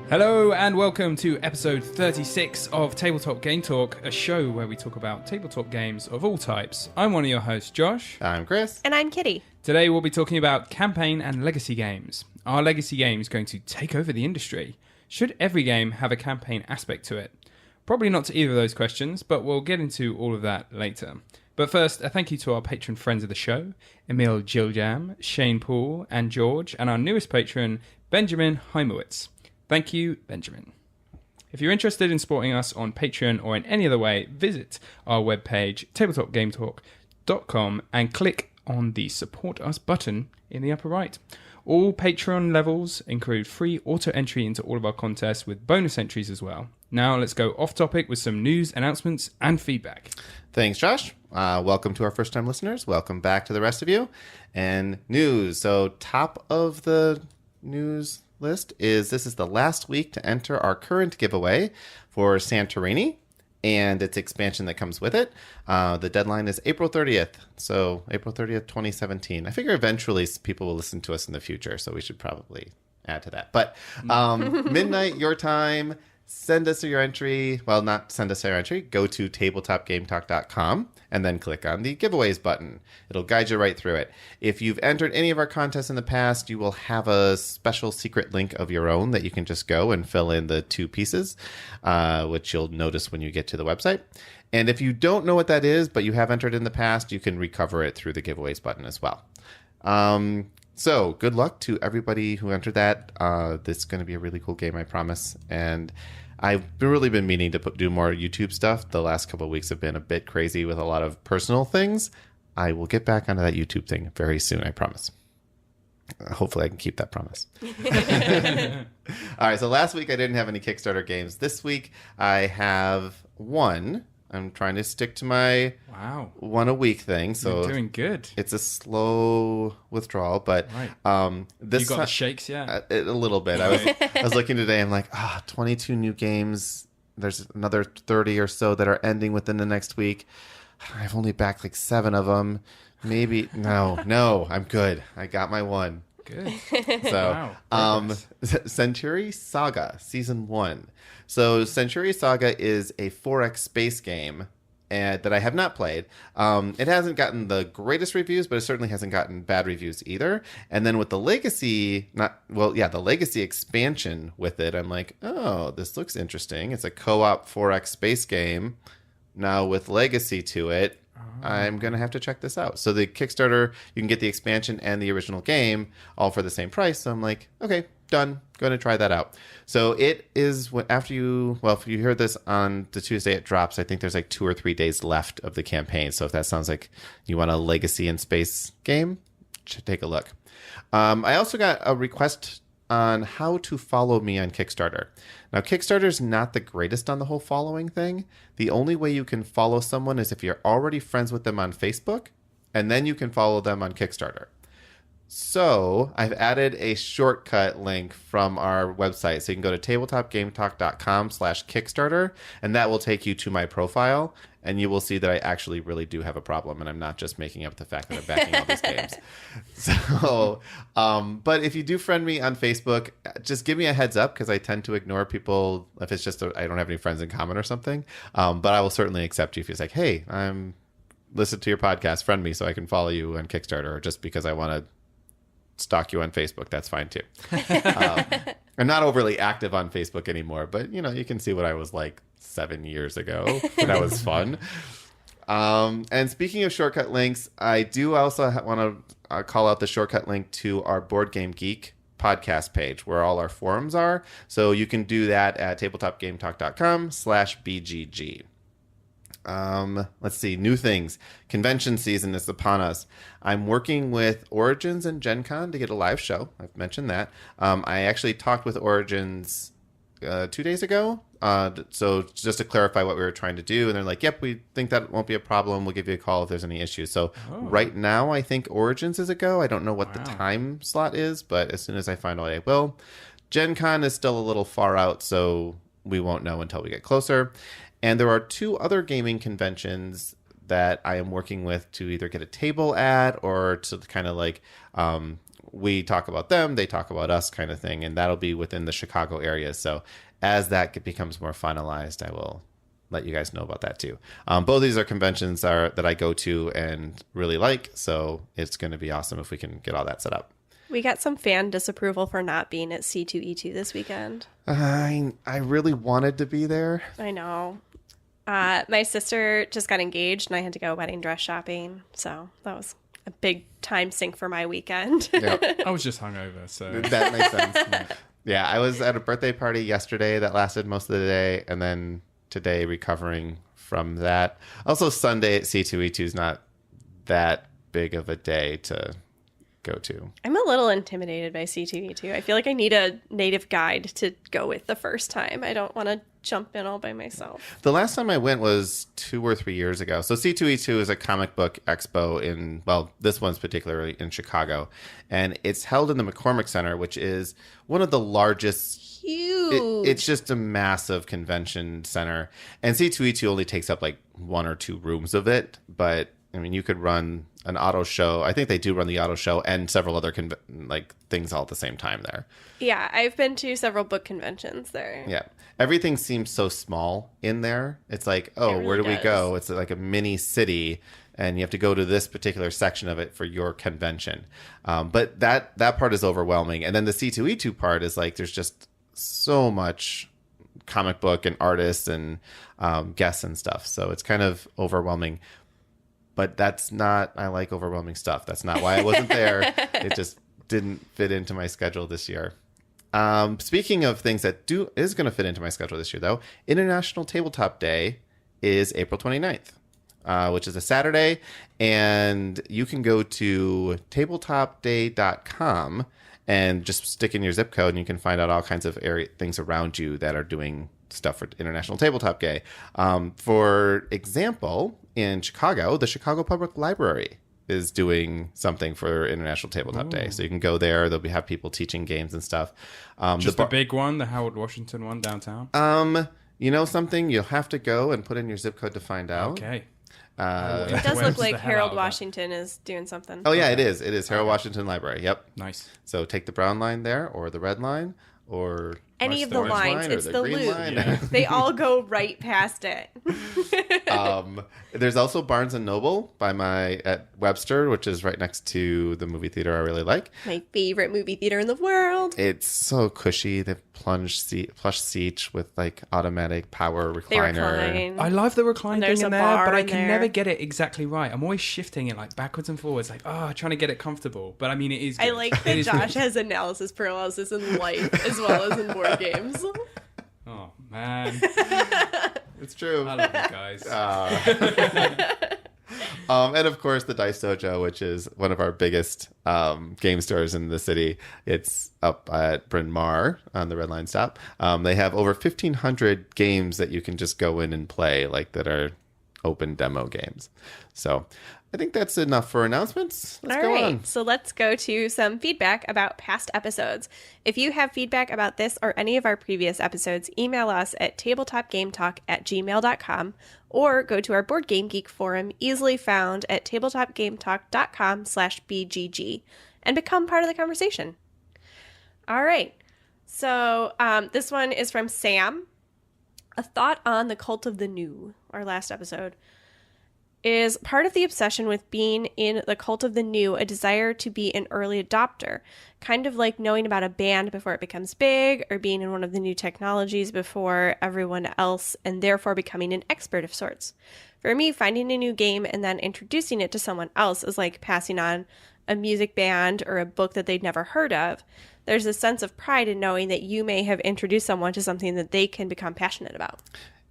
Hello and welcome to episode 36 of Tabletop Game Talk, a show where we talk about tabletop games of all types. I'm one of your hosts, Josh. I'm Chris. And I'm Kitty. Today we'll be talking about campaign and legacy games. Are legacy games going to take over the industry? Should every game have a campaign aspect to it? Probably not to either of those questions, but we'll get into all of that later. But first, a thank you to our patron friends of the show, Emil Giljam, Shane Poole, and George, and our newest patron, Benjamin Heimowitz. Thank you, Benjamin. If you're interested in supporting us on Patreon or in any other way, visit our webpage, tabletopgametalk.com, and click on the Support Us button in the upper right. All Patreon levels include free auto-entry into all of our contests with bonus entries as well. Now let's go off topic with some news, announcements, and feedback. Thanks, Josh. Welcome to our first-time listeners. Welcome back to the rest of you. And news. So top of the news list is this is the last week to enter our current giveaway for Santorini and its expansion that comes with it. The deadline is April 30th. So April 30th, 2017. I figure eventually people will listen to us in the future, so we should probably add to that. But midnight your time. Send us your entry. Well, not send us your entry. Go to tabletopgametalk.com and then click on the giveaways button. It'll guide you right through it. If you've entered any of our contests in the past, you will have a special secret link of your own that you can just go and fill in the two pieces, which you'll notice when you get to the website. And if you don't know what that is, but you have entered in the past, you can recover it through the giveaways button as well. So good luck to everybody who entered that. This is going to be a really cool game, I promise. And I've really been meaning to do more YouTube stuff. The last couple of weeks have been a bit crazy with a lot of personal things. I will get back onto that YouTube thing very soon, I promise. Hopefully I can keep that promise. All right, so last week I didn't have any Kickstarter games. This week I have one. I'm trying to stick to my one a week thing. So you're doing good. It's a slow withdrawal, but this you got the shakes, yeah. A little bit. I was looking today. I'm like, 22 new games. There's another 30 or so that are ending within the next week. I've only backed like 7 of them. Maybe no, I'm good. I got my one. Good. So, Century Saga Season 1. So, Century Saga is a 4X space game that I have not played. It hasn't gotten the greatest reviews, but it certainly hasn't gotten bad reviews either. And then with the Legacy, the Legacy expansion with it, I'm like, oh, this looks interesting. It's a co-op 4X space game now with Legacy to it. I'm going to have to check this out. So the Kickstarter, you can get the expansion and the original game all for the same price. So I'm like, okay, done. Going to try that out. So it is if you hear this on the Tuesday it drops, I think there's like 2 or 3 days left of the campaign. So if that sounds like you want a Legacy and space game, take a look. I also got a request on how to follow me on Kickstarter. Now, Kickstarter's not the greatest on the whole following thing. The only way you can follow someone is if you're already friends with them on Facebook, and then you can follow them on Kickstarter. So I've added a shortcut link from our website. So you can go to tabletopgametalk.com/Kickstarter, and that will take you to my profile. And you will see that I actually really do have a problem, and I'm not just making up the fact that I'm backing all these games. So, but if you do friend me on Facebook, just give me a heads up, because I tend to ignore people if it's just I don't have any friends in common or something. But I will certainly accept you if it's like, hey, I'm listen to your podcast, friend me so I can follow you on Kickstarter, or just because I want to stalk you on Facebook. That's fine too. I'm not overly active on Facebook anymore, but you can see what I was like 7 years ago. That was fun. And speaking of shortcut links, I do also want to call out the shortcut link to our Board Game Geek podcast page where all our forums are. So you can do that at tabletopgametalk.com/BGG. Let's see, new things. Convention season is upon us. I'm working with Origins and Gen Con to get a live show. I've mentioned that. I actually talked with Origins 2 days ago. So just to clarify what we were trying to do. And they're like, yep, we think that won't be a problem. We'll give you a call if there's any issues. So right now, I think Origins is a go. I don't know what the time slot is, but as soon as I find out, I will. Gen Con is still a little far out, so we won't know until we get closer. And there are 2 other gaming conventions that I am working with to either get a table at or to kind of like we talk about them, they talk about us kind of thing. And that'll be within the Chicago area. So as that becomes more finalized, I will let you guys know about that too. Both of these are conventions that I go to and really like. So it's going to be awesome if we can get all that set up. We got some fan disapproval for not being at C2E2 this weekend. I really wanted to be there. I know. My sister just got engaged and I had to go wedding dress shopping. So that was a big time sink for my weekend. Yep. I was just hungover, so That makes sense. Yeah, I was at a birthday party yesterday that lasted most of the day, and then today recovering from that. Also, Sunday at C2E2 is not that big of a day to go to. I'm a little intimidated by C2E2. I feel like I need a native guide to go with the first time. I don't want to jump in all by myself. The last time I went was 2 or 3 years ago. So C2E2 is a comic book expo in, well, this one's particularly in Chicago. And it's held in the McCormick Center, which is one of the largest. Huge. It's just a massive convention center. And C2E2 only takes up like 1 or 2 rooms of it. But, I mean, you could run an auto show. I think they do run the auto show and several other things all at the same time there. Yeah, I've been to several book conventions there. Yeah. Everything seems so small in there. It's like, oh, really where do we does. go? It's like a mini city, and you have to go to this particular section of it for your convention. But that part is overwhelming. And then the C2E2 part is like there's just so much comic book and artists and guests and stuff. So it's kind of overwhelming. But that's not, I like overwhelming stuff. That's not why I wasn't there. It just didn't fit into my schedule this year. Speaking of things that is going to fit into my schedule this year, though, International Tabletop Day is April 29th, which is a Saturday. And you can go to tabletopday.com and just stick in your zip code, and you can find out all kinds of things around you that are doing stuff for International Tabletop Day. For example, in Chicago, the Chicago Public Library is doing something for International Tabletop Day. So you can go there. They'll have people teaching games and stuff. Just the big one, the Howard Washington one downtown? You know something? You'll have to go and put in your zip code to find out. Okay. It does look like Harold Washington is doing something. Oh, yeah, it is. It is Harold Washington Library. Yep. Nice. So take the brown line there or the red line or... Any of the orange lines. line or It's the the green loop. line. Yeah. They all go right past it. There's also Barnes and Noble at Webster, which is right next to the movie theater I really like. My favorite movie theater in the world. It's so cushy. The plush seats with like automatic power recliner. They recline. I love the recline There's thing in a there, bar but I in can there. never get it exactly right. I'm always shifting it like backwards and forwards, like, trying to get it comfortable. But I mean, it is good. I like It that is Josh good. has analysis paralysis in life as well as in board games. Oh, man. It's true. I love you guys. And of course, the Dice Dojo, which is one of our biggest game stores in the city. It's up at Bryn Mawr on the Red Line stop. They have over 1,500 games that you can just go in and play, like that are open demo games. So I think that's enough for announcements. Let's go on. So let's go to some feedback about past episodes. If you have feedback about this or any of our previous episodes, email us at tabletopgametalk@gmail.com or go to our Board Game Geek forum, easily found at tabletopgametalk.com/BGG, and become part of the conversation. All right. So this one is from Sam. A thought on the Cult of the New, our last episode. Is part of the obsession with being in the cult of the new a desire to be an early adopter, kind of like knowing about a band before it becomes big, or being in one of the new technologies before everyone else, and therefore becoming an expert of sorts. For me, finding a new game and then introducing it to someone else is like passing on a music band or a book that they'd never heard of. There's a sense of pride in knowing that you may have introduced someone to something that they can become passionate about.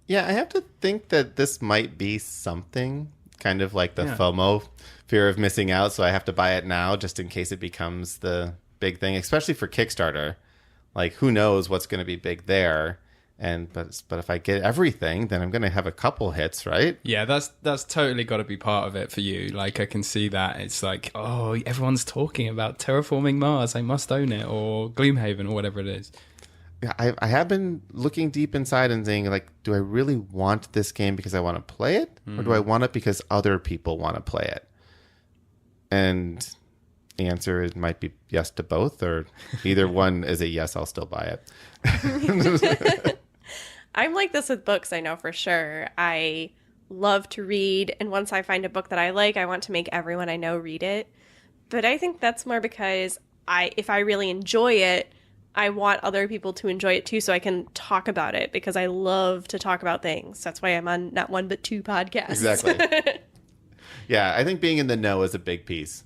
Yeah, I have to think that this might be something kind of like the FOMO, fear of missing out. So I have to buy it now just in case it becomes the big thing, especially for Kickstarter. Like, who knows what's going to be big there. But if I get everything, then I'm going to have a couple hits, right? Yeah, that's totally got to be part of it for you. Like, I can see that. It's like, oh, everyone's talking about terraforming Mars. I must own it, or Gloomhaven, or whatever it is. Yeah, I have been looking deep inside and saying, like, do I really want this game because I want to play it? Or do I want it because other people want to play it? And answer it might be yes to both, or either one is a yes, I'll still buy it. I'm like this with books, I know for sure. I love to read, and once I find a book that I like, I want to make everyone I know read it. But I think that's more because if I really enjoy it, I want other people to enjoy it too, so I can talk about it, because I love to talk about things. That's why I'm on not one but two podcasts. Exactly. Yeah, I think being in the know is a big piece,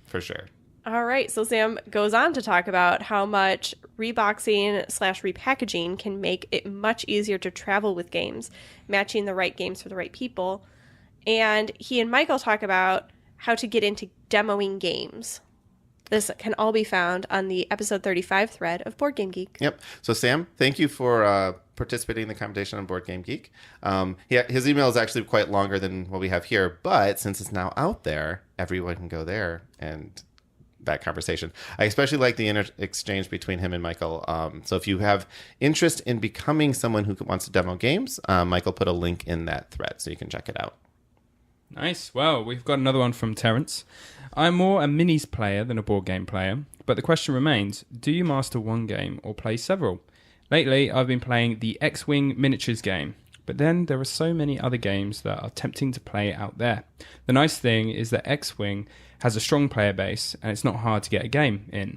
for sure. All right, so Sam goes on to talk about how much reboxing/repackaging can make it much easier to travel with games, matching the right games for the right people. And he and Michael talk about how to get into demoing games. This can all be found on the episode 35 thread of Board Game Geek. Yep. So, Sam, thank you for participating in the competition on Board Game Geek. His email is actually quite longer than what we have here, but since it's now out there, everyone can go there and that conversation. I especially like the exchange between him and Michael. So if you have interest in becoming someone who wants to demo games, Michael put a link in that thread, so you can check it out. Nice. Well, we've got another one from Terrence. I'm more a minis player than a board game player, but the question remains, do you master one game or play several? Lately, I've been playing the X-Wing miniatures game, but then there are so many other games that are tempting to play out there. The nice thing is that X-Wing has a strong player base, and it's not hard to get a game in.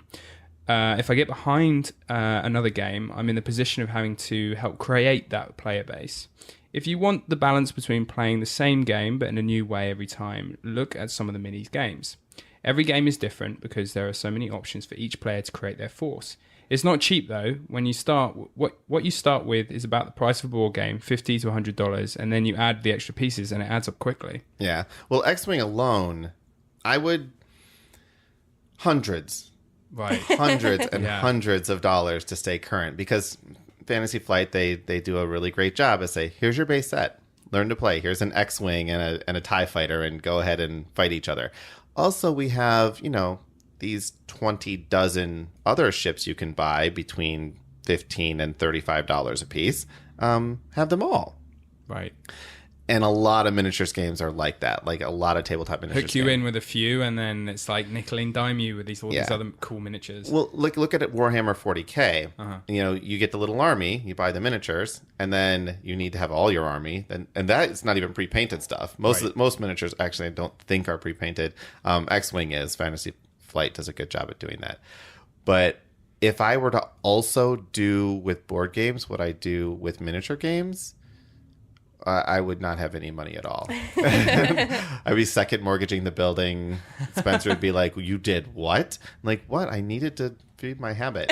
If I get behind another game, I'm in the position of having to help create that player base. If you want the balance between playing the same game but in a new way every time, look at some of the minis games. Every game is different because there are so many options for each player to create their force. It's not cheap though. When you start, what you start with is about the price of a board game, $50 to $100, and then you add the extra pieces and it adds up quickly. Yeah. Well, X-Wing alone, I would hundreds and hundreds of dollars to stay current, because Fantasy Flight, they do a really great job of say, here's your base set, learn to play, here's an X-Wing and a TIE fighter, and go ahead and fight each other. Also, we have, these 20 dozen other ships you can buy between $15 and $35 a piece. Have them all. Right. And a lot of miniatures games are like that. Like a lot of tabletop miniatures Hook you in with a few, and then it's like nickel and dime you with these other cool miniatures. Well, look at it, Warhammer 40K. Uh-huh. You get the little army, you buy the miniatures, and then you need to have all your army. And that is not even pre-painted stuff. Most miniatures actually I don't think are pre-painted. X-Wing is. Fantasy Flight does a good job at doing that. But if I were to also do with board games what I do with miniature games, I would not have any money at all. I'd be second mortgaging the building. Spencer would be like, you did what? I'm like, what? I needed to feed my habit.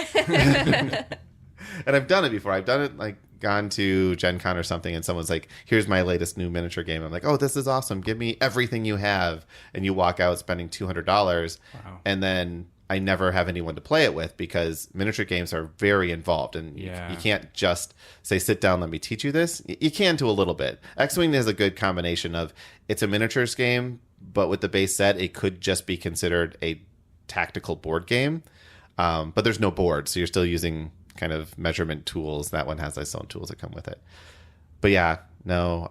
And I've done it before. I've done it, like, gone to Gen Con or something, and someone's like, here's my latest new miniature game. I'm like, oh, this is awesome. Give me everything you have. And you walk out spending $200. Wow. And then I never have anyone to play it with, because miniature games are very involved, and you can't just say, sit down, let me teach you this. You can do a little bit. X-Wing is a good combination of, it's a miniatures game, but with the base set, it could just be considered a tactical board game. But there's no board, so you're still using kind of measurement tools. That one has its own tools that come with it. But yeah, no,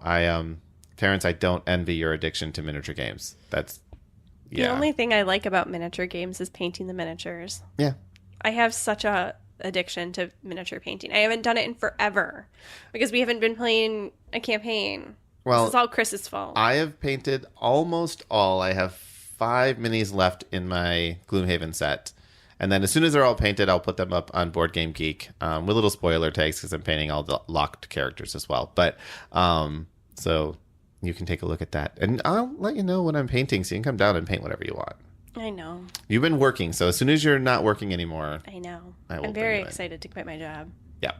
Terrence, I don't envy your addiction to miniature games. The only thing I like about miniature games is painting the miniatures. Yeah. I have such a addiction to miniature painting. I haven't done it in forever because we haven't been playing a campaign. Well, this is all Chris's fault. I have painted almost all. I have 5 minis left in my Gloomhaven set. And then as soon as they're all painted, I'll put them up on Board Game Geek with little spoiler tags, because I'm painting all the locked characters as well. But so you can take a look at that. And I'll let you know when I'm painting, so you can come down and paint whatever you want. I know. You've been working, so as soon as you're not working anymore... I know. I'm very excited to quit my job. Yeah.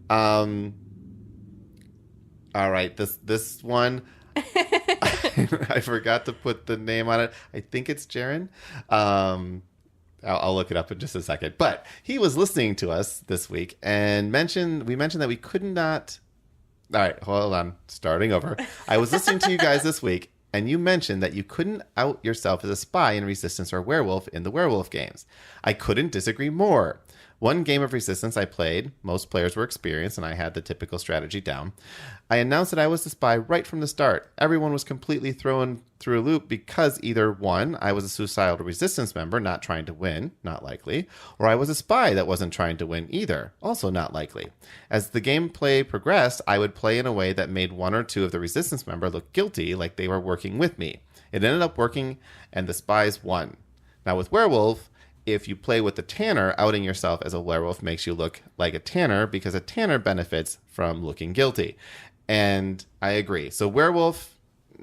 All right, this one... I forgot to put the name on it. I think it's Jaron. I'll look it up in just a second. But he was listening to us this week and we mentioned that we could not... All right, hold on. Starting over. I was listening to you guys this week, and you mentioned that you couldn't out yourself as a spy in Resistance or Werewolf in the werewolf games. I couldn't disagree more. One game of Resistance I played, most players were experienced, and I had the typical strategy down. I announced that I was the spy right from the start. Everyone was completely thrown through a loop because either one, I was a suicidal Resistance member, not trying to win, not likely, or I was a spy that wasn't trying to win either, also not likely. As the gameplay progressed, I would play in a way that made one or two of the Resistance members look guilty, like they were working with me. It ended up working, and the spies won. Now with Werewolf, if you play with the Tanner, outing yourself as a werewolf makes you look like a Tanner because a Tanner benefits from looking guilty. And I agree. So Werewolf,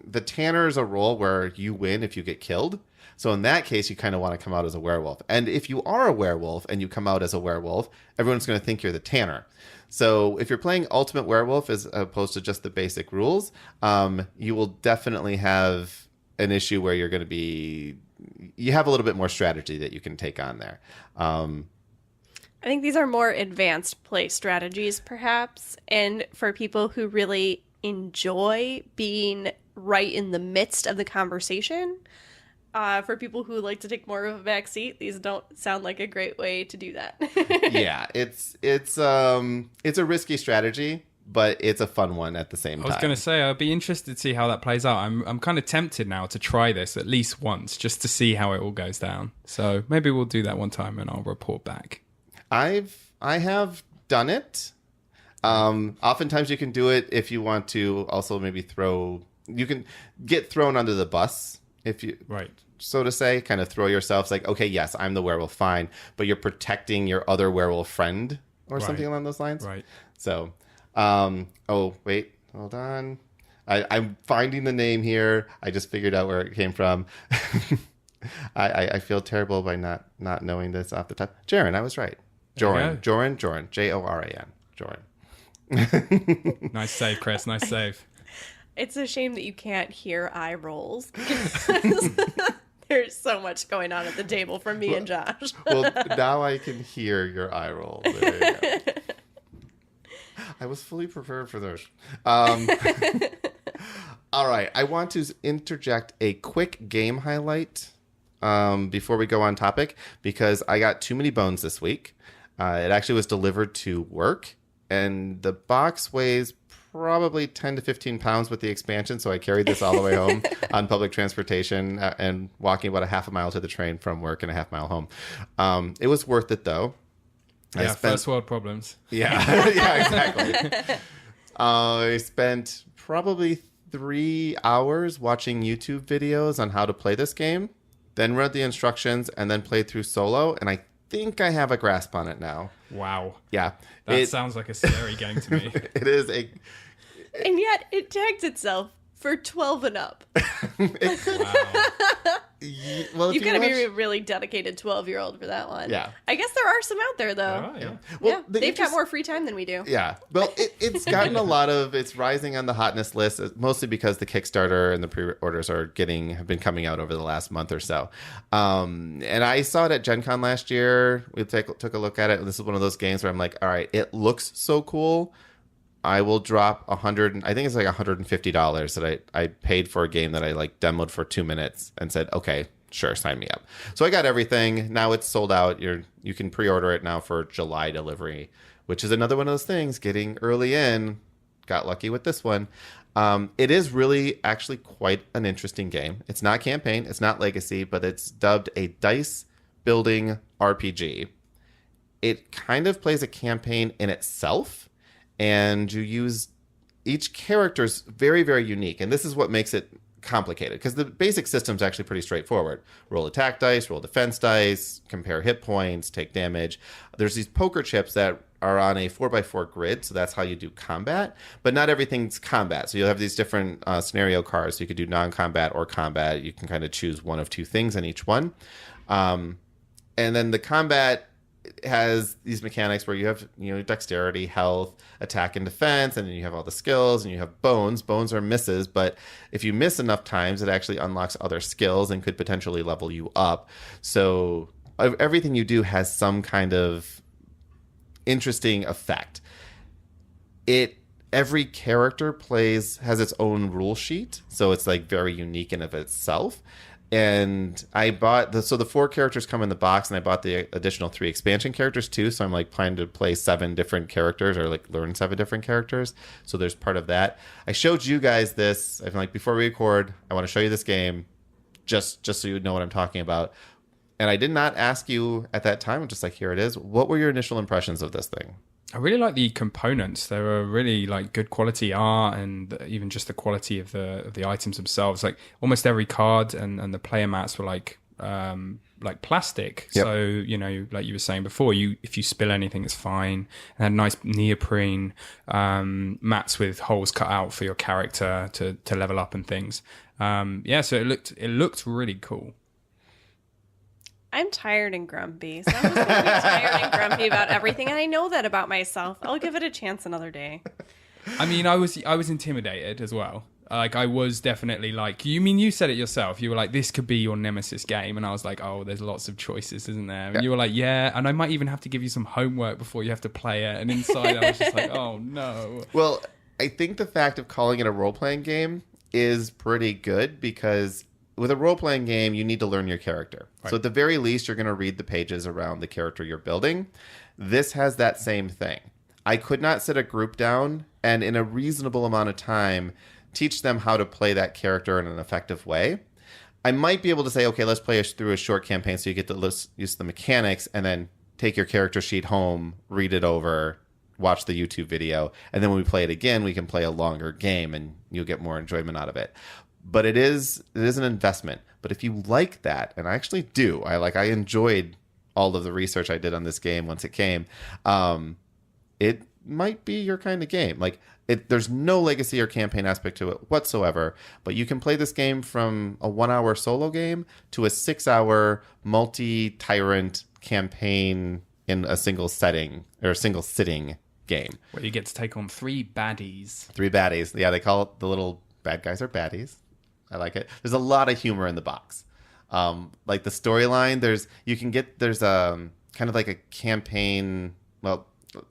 the Tanner is a role where you win if you get killed. So in that case, you kind of want to come out as a werewolf. And if you are a werewolf and you come out as a werewolf, everyone's going to think you're the Tanner. So if you're playing Ultimate Werewolf as opposed to just the basic rules, you will definitely have an issue where you're going to be... You have a little bit more strategy that you can take on there. I think these are more advanced play strategies, perhaps. And for people who really enjoy being right in the midst of the conversation, for people who like to take more of a back seat, these don't sound like a great way to do that. Yeah, it's a risky strategy, but it's a fun one at the same time. I was going to say, I'd be interested to see how that plays out. I'm kind of tempted now to try this at least once, just to see how it all goes down. So maybe we'll do that one time and I'll report back. I have done it. Oftentimes you can do it if you want to also maybe you can get thrown under the bus if you, right, so to say, kind of throw yourself. It's like, okay, yes, I'm the werewolf, fine, but you're protecting your other werewolf friend or something along those lines. Right. So, oh, wait, hold on. I'm finding the name here. I just figured out where it came from. I feel terrible by not knowing this off the top. Jaren, I was right. Joran. Joran. Joran. Nice save, Chris. Nice save. It's a shame that you can't hear eye rolls because there's so much going on at the table from me and Josh. Well, now I can hear your eye roll. There you go. I was fully prepared for this. All right. I want to interject a quick game highlight before we go on topic because I got too many bones this week. It actually was delivered to work, and the box weighs probably 10 to 15 pounds with the expansion, so I carried this all the way home on public transportation and walking about a half a mile to the train from work and a half mile home. It was worth it, though. Yeah, first world problems. Yeah, yeah, exactly. I spent probably 3 hours watching YouTube videos on how to play this game, then read the instructions, and then played through solo, and I think I have a grasp on it now. Wow. Yeah. That sounds like a scary game to me. It is a... And yet it tags itself for 12 and up. Wow. Well, You've got to be a really dedicated 12-year-old for that one. Yeah. I guess there are some out there, though. Oh, yeah. Well, Yeah, the they've got more free time than we do. Yeah. Well, it's gotten a lot of... It's rising on the hotness list, mostly because the Kickstarter and the pre-orders have been coming out over the last month or so. And I saw it at Gen Con last year. We took a look at it, and this is one of those games where I'm like, all right, it looks so cool. I will drop I think it's like $150 that I paid for a game that I like demoed for 2 minutes and said, okay, sure, sign me up. So I got everything. Now it's sold out. You can pre-order it now for July delivery, which is another one of those things, getting early in. Got lucky with this one. It is really actually quite an interesting game. It's not campaign, it's not legacy, but it's dubbed a dice building RPG. It kind of plays a campaign in itself. And you use each character's very, very unique. And this is what makes it complicated because the basic system is actually pretty straightforward. Roll attack dice, roll defense dice, compare hit points, take damage. There's these poker chips that are on a 4x4 grid. So that's how you do combat. But not everything's combat. So you'll have these different scenario cards. So you could do non-combat or combat. You can kind of choose one of two things in each one. And then the combat has these mechanics where you have, dexterity, health, attack, and defense, and then you have all the skills, and you have bones. Bones are misses, but if you miss enough times, it actually unlocks other skills and could potentially level you up. So everything you do has some kind of interesting effect. Every character has its own rule sheet, so it's like very unique in of itself. And I bought the 4 characters come in the box, and I bought the additional 3 expansion characters too. So I'm like planning to play 7 different characters, or like learn 7 different characters. So there's part of that. I showed you guys this. I'm like, before we record, I want to show you this game, just so you know what I'm talking about. And I did not ask you at that time. I'm just like, here it is. What were your initial impressions of this thing? I really like the components. They were really like good quality art, and even just the quality of the items themselves. Like almost every card and the player mats were like plastic. Yep. So, you know, like you were saying before, if you spill anything, it's fine. And had nice neoprene mats with holes cut out for your character to level up and things. So it looked really cool. I'm tired and grumpy, so I'm just going to be tired and grumpy about everything, and I know that about myself. I'll give it a chance another day. I mean, I was intimidated as well. Like, I was definitely like, you said it yourself. You were like, this could be your nemesis game. And I was like, oh, there's lots of choices, isn't there? And you were like, yeah. And I might even have to give you some homework before you have to play it. And inside, I was just like, oh, no. Well, I think the fact of calling it a role-playing game is pretty good, because with a role-playing game, you need to learn your character. Right. So at the very least, you're going to read the pages around the character you're building. This has that same thing. I could not sit a group down and in a reasonable amount of time teach them how to play that character in an effective way. I might be able to say, okay, let's play through a short campaign so you get to use the mechanics, and then take your character sheet home, read it over, watch the YouTube video, and then when we play it again, we can play a longer game and you'll get more enjoyment out of it. But it is an investment. But if you like that, and I actually do, I enjoyed all of the research I did on this game once it came. It might be your kind of game. There's no legacy or campaign aspect to it whatsoever, but you can play this game from a 1-hour solo game to a 6-hour multi-tyrant campaign in a single setting, or a single sitting game. Where you get to take on 3 baddies. 3 baddies. Yeah, they call it the little bad guys are baddies. I like it. There's a lot of humor in the box. Like the storyline, there's kind of like a campaign,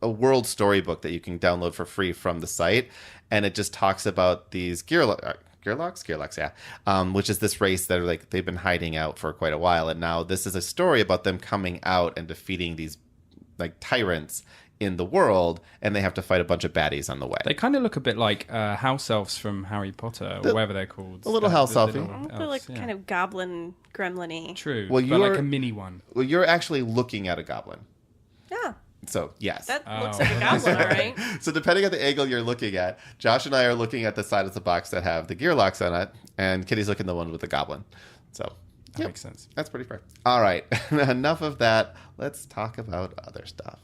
a world storybook that you can download for free from the site, and it just talks about these Gearlocks, yeah. Which is this race that they've been hiding out for quite a while, and now this is a story about them coming out and defeating these tyrants in the world, and they have to fight a bunch of baddies on the way. They kind of look a bit like house elves from Harry Potter, or whatever they're called. A little house elfie. Kind of goblin gremlin-y. True, but like a mini one. Well, you're actually looking at a goblin. Yeah. So, yes. That looks like a goblin, all right. So, depending on the angle you're looking at, Josh and I are looking at the side of the box that have the Gearlocks on it, and Kitty's looking at the one with the goblin. So, that makes sense. That's pretty fair. All right. Enough of that. Let's talk about other stuff.